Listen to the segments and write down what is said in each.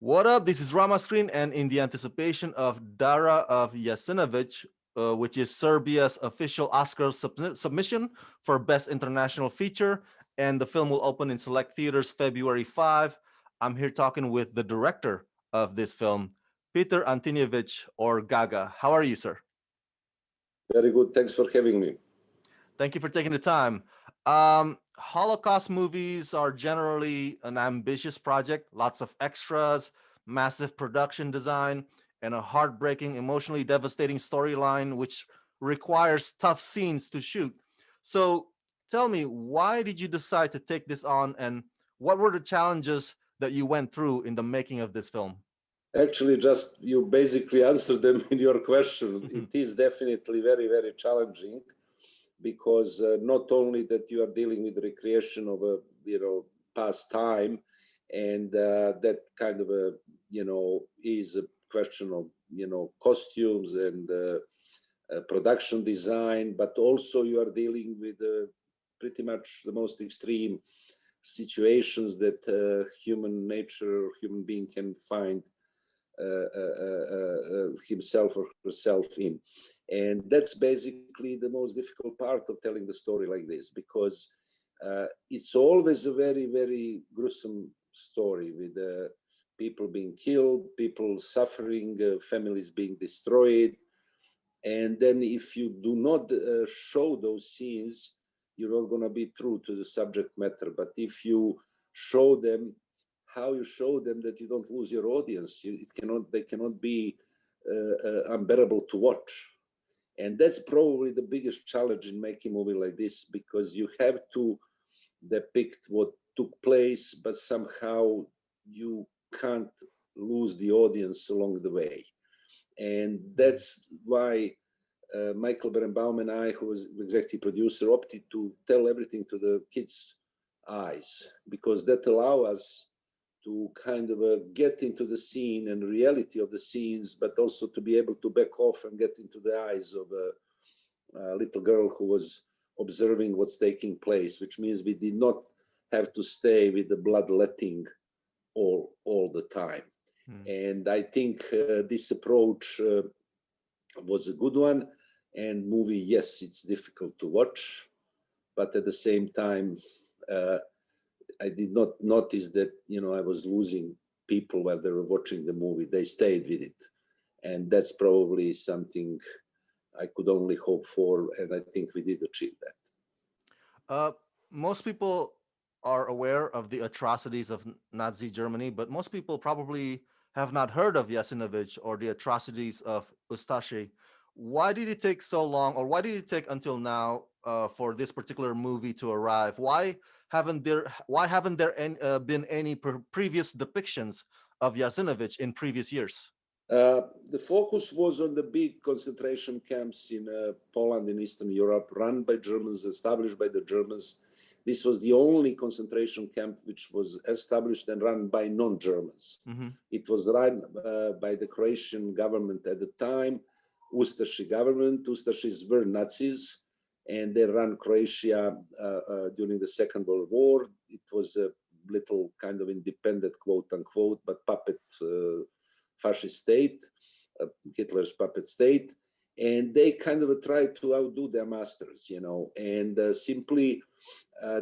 What up? This is Rama Screen, and in the anticipation of Dara of Jasenovac, which is Serbia's official Oscar submission for Best International Feature, and the film will open in select theaters February 5. I'm here talking with the director of this film, Predrag Antonijevic, or Gaga. How are you, sir? Very good. Thanks for having me. Thank you for taking the time. Holocaust movies are generally an ambitious project, lots of extras, massive production design, and a heartbreaking, emotionally devastating storyline, which requires tough scenes to shoot. So tell me, why did you decide to take this on, and what were the challenges that you went through in the making of this film? Actually, just you basically answered them in your question. It is definitely very, very challenging because not only that you are dealing with recreation of a past time, and that kind of a is a question of costumes and production design, but also you are dealing with pretty much the most extreme situations that human nature, human being can find himself or herself in. And that's basically the most difficult part of telling the story like this, because it's always a very, very gruesome story with people being killed, people suffering, families being destroyed. And then if you do not show those scenes, you're not going to be true to the subject matter. But if you show them, how you show them that you don't lose your audience, they cannot be unbearable to watch. And that's probably the biggest challenge in making a movie like this, because you have to depict what took place, but somehow you can't lose the audience along the way. And that's why Michael Berenbaum and I, who was executive producer, opted to tell everything to the kids' eyes, because that allows us to kind of get into the scene and reality of the scenes, but also to be able to back off and get into the eyes of a little girl who was observing what's taking place, which means we did not have to stay with the bloodletting all the time. And I think this approach was a good one. And movie, yes, it's difficult to watch, but at the same time, I did not notice that, I was losing people while they were watching the movie. They stayed with it. And that's probably something I could only hope for. And I think we did achieve that. Most people are aware of the atrocities of Nazi Germany, but most people probably have not heard of Jasenovac or the atrocities of Ustashi. Why did it take so long, or why did it take until now for this particular movie to arrive? Why haven't there been any previous depictions of Jasenovac in previous years? The focus was on the big concentration camps in Poland and Eastern Europe, run by Germans, established by the Germans. This was the only concentration camp which was established and run by non-Germans. It was run by the Croatian government at the time, Ustashi government. Ustashis were Nazis, and they ran Croatia during the Second World War. It was a little kind of independent, quote unquote, but puppet fascist state, Hitler's puppet state, and they kind of tried to outdo their masters, and simply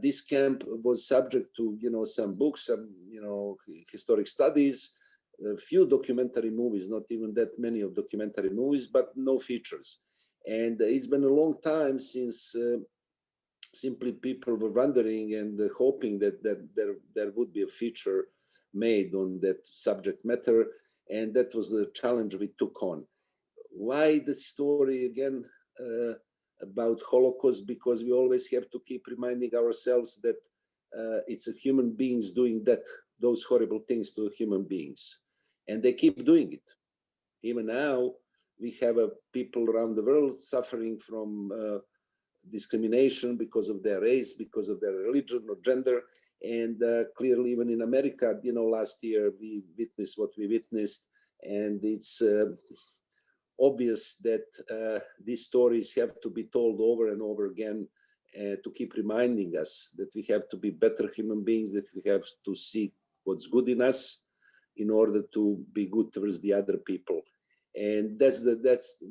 this camp was subject to, some books, some, historic studies, a few documentary movies, not even that many of documentary movies, but no features. And it's been a long time since simply people were wondering and hoping that there would be a feature made on that subject matter. And that was the challenge we took on. Why the story again about Holocaust? Because we always have to keep reminding ourselves that it's a human beings doing those horrible things to human beings. And they keep doing it. Even now, we have people around the world suffering from discrimination because of their race, because of their religion or gender. And clearly, even in America, last year we witnessed what we witnessed, and it's obvious that these stories have to be told over and over again to keep reminding us that we have to be better human beings, that we have to see what's good in us in order to be good towards the other people. And that's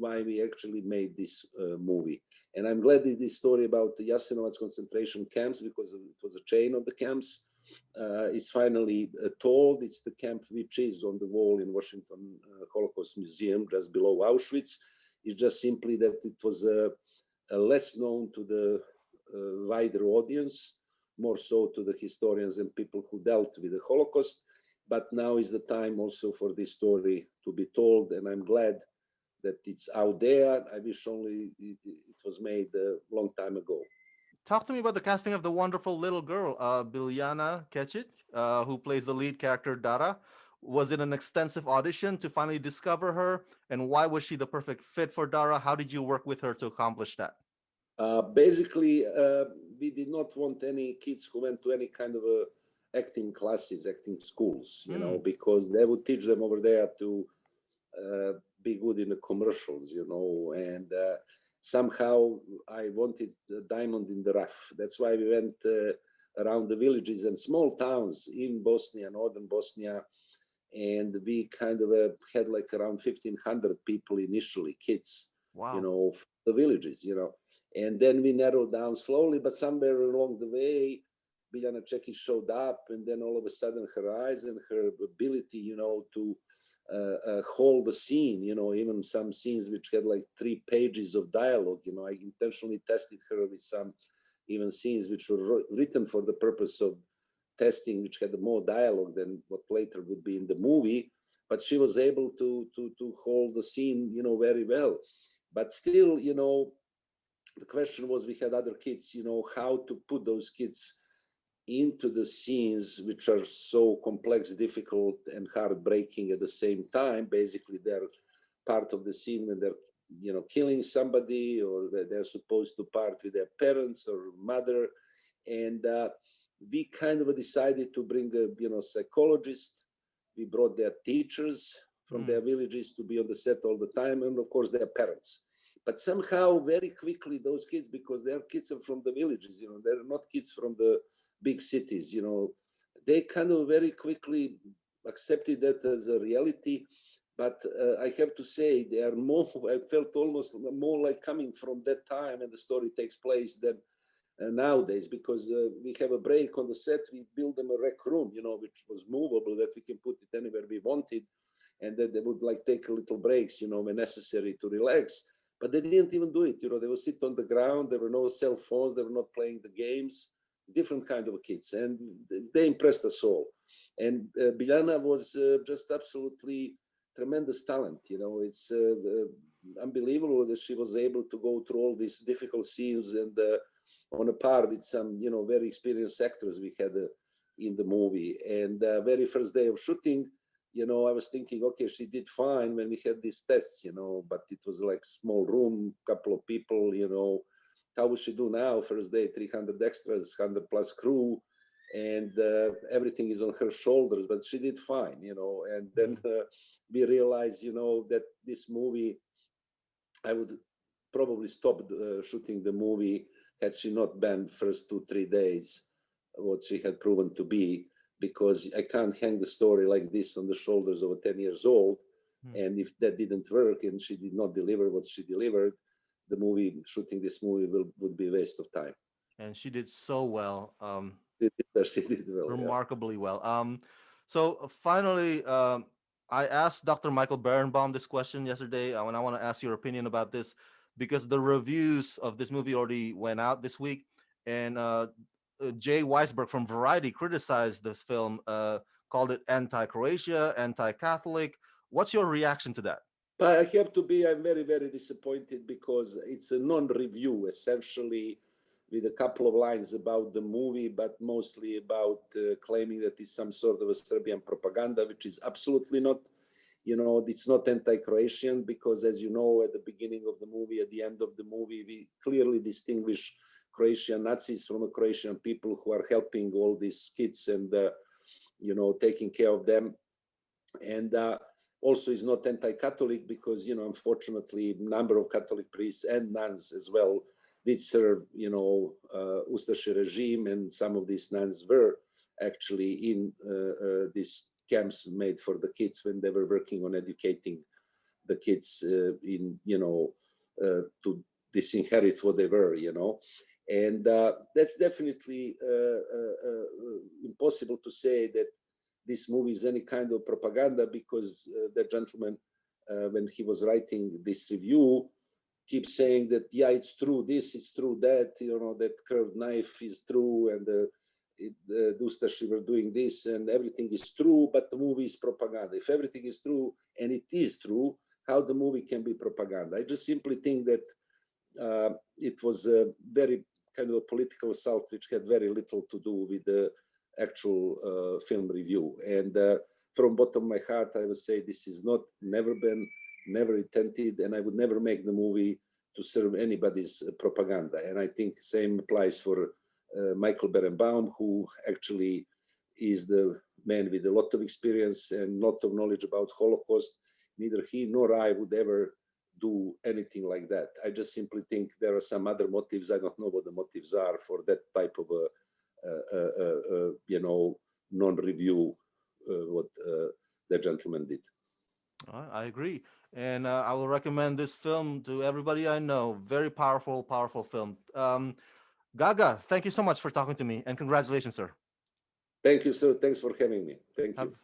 why we actually made this movie. And I'm glad that this story about the Jasenovac concentration camps, because it was a chain of the camps, is finally told. It's the camp which is on the wall in Washington Holocaust Museum, just below Auschwitz. It's just simply that it was less known to the wider audience, more so to the historians and people who dealt with the Holocaust. But now is the time also for this story to be told, and I'm glad that it's out there. I wish only it was made a long time ago. Talk to me about the casting of the wonderful little girl, Biljana Kecic, who plays the lead character Dara. Was it an extensive audition to finally discover her? And why was she the perfect fit for Dara? How did you work with her to accomplish that? Basically, we did not want any kids who went to any kind of acting classes, acting schools, you know, because they would teach them over there to be good in the commercials, you know, and somehow I wanted the diamond in the rough. That's why we went around the villages and small towns in Bosnia, northern Bosnia, and we kind of had like around 1,500 people initially, kids, you Wow. know, the villages, you know, and then we narrowed down slowly, but somewhere along the way, Biljana Čekić showed up, and then all of a sudden her eyes and her ability, you know, to hold the scene, you know, even some scenes which had like 3 pages of dialogue, you know, I intentionally tested her with some even scenes which were written for the purpose of testing, which had more dialogue than what later would be in the movie, but she was able to hold the scene, you know, very well. But still, you know, the question was, we had other kids, you know, how to put those kids into the scenes which are so complex, difficult, and heartbreaking at the same time. Basically, they're part of the scene when they're, you know, killing somebody, or they're supposed to part with their parents or mother. And we kind of decided to bring a, you know, psychologist. We brought their teachers from their villages to be on the set all the time, and of course their parents. But somehow, very quickly, those kids, because their kids are from the villages, you know, they're not kids from the big cities, you know, they kind of very quickly accepted that as a reality. But I have to say, they are more, I felt almost more like coming from that time and the story takes place than nowadays, because we have a break on the set. We build them a rec room, you know, which was movable, that we can put it anywhere we wanted, and that they would like take a little breaks, you know, when necessary to relax. But they didn't even do it, you know, they would sit on the ground. There were no cell phones, they were not playing the games. Different kind of kids, and they impressed us all. And Biljana was just absolutely tremendous talent, you know. It's unbelievable that she was able to go through all these difficult scenes, and on a par with some, you know, very experienced actors we had in the movie. And very first day of shooting, you know, I was thinking, okay, she did fine when we had these tests, you know, but it was like small room, couple of people, you know. How will she do now? First day, 300 extras, 100 plus crew, and everything is on her shoulders, but she did fine, you know. And then we realized, you know, that this movie, I would probably stop shooting the movie had she not been first 2-3 days what she had proven to be, because I can't hang the story like this on the shoulders of a 10 years old. And if that didn't work and she did not deliver what she delivered, the movie, shooting this movie would be a waste of time. And she did so well. She did well, yeah. Remarkably well. So finally, I asked Dr. Michael Berenbaum this question yesterday, and I want to ask your opinion about this, because the reviews of this movie already went out this week, and Jay Weisberg from Variety criticized this film, called it anti-Croatia, anti-Catholic. What's your reaction to that? But I have to be, I'm very, very disappointed, because it's a non-review, essentially, with a couple of lines about the movie, but mostly about claiming that it's some sort of a Serbian propaganda, which is absolutely not. You know, it's not anti-Croatian, because, as you know, at the beginning of the movie, at the end of the movie, we clearly distinguish Croatian Nazis from Croatian people who are helping all these kids and, you know, taking care of them. And also is not anti-Catholic, because, you know, unfortunately, a number of Catholic priests and nuns as well did serve, you know, Ustaše regime, and some of these nuns were actually in this camps made for the kids when they were working on educating the kids in, to disinherit what they were, and that's definitely impossible to say that this movie is any kind of propaganda, because the gentleman, when he was writing this review, keeps saying that, yeah, it's true this, it's true that, that curved knife is true, and the Ustashi were doing this, and everything is true, but the movie is propaganda. If everything is true, and it is true, how the movie can be propaganda? I just simply think that it was a very kind of a political assault, which had very little to do with the actual film review. And from bottom of my heart, I would say this is never intended, and I would never make the movie to serve anybody's propaganda. And I think same applies for Michael Berenbaum, who actually is the man with a lot of experience and lot of knowledge about Holocaust. Neither he nor I would ever do anything like that. I just simply think there are some other motives. I don't know what the motives are for that type of non-review what the gentleman did. I agree. And I will recommend this film to everybody I know. Very powerful, powerful film. Gaga, thank you so much for talking to me, and congratulations, sir. Thank you, sir. Thanks for having me. Thank you.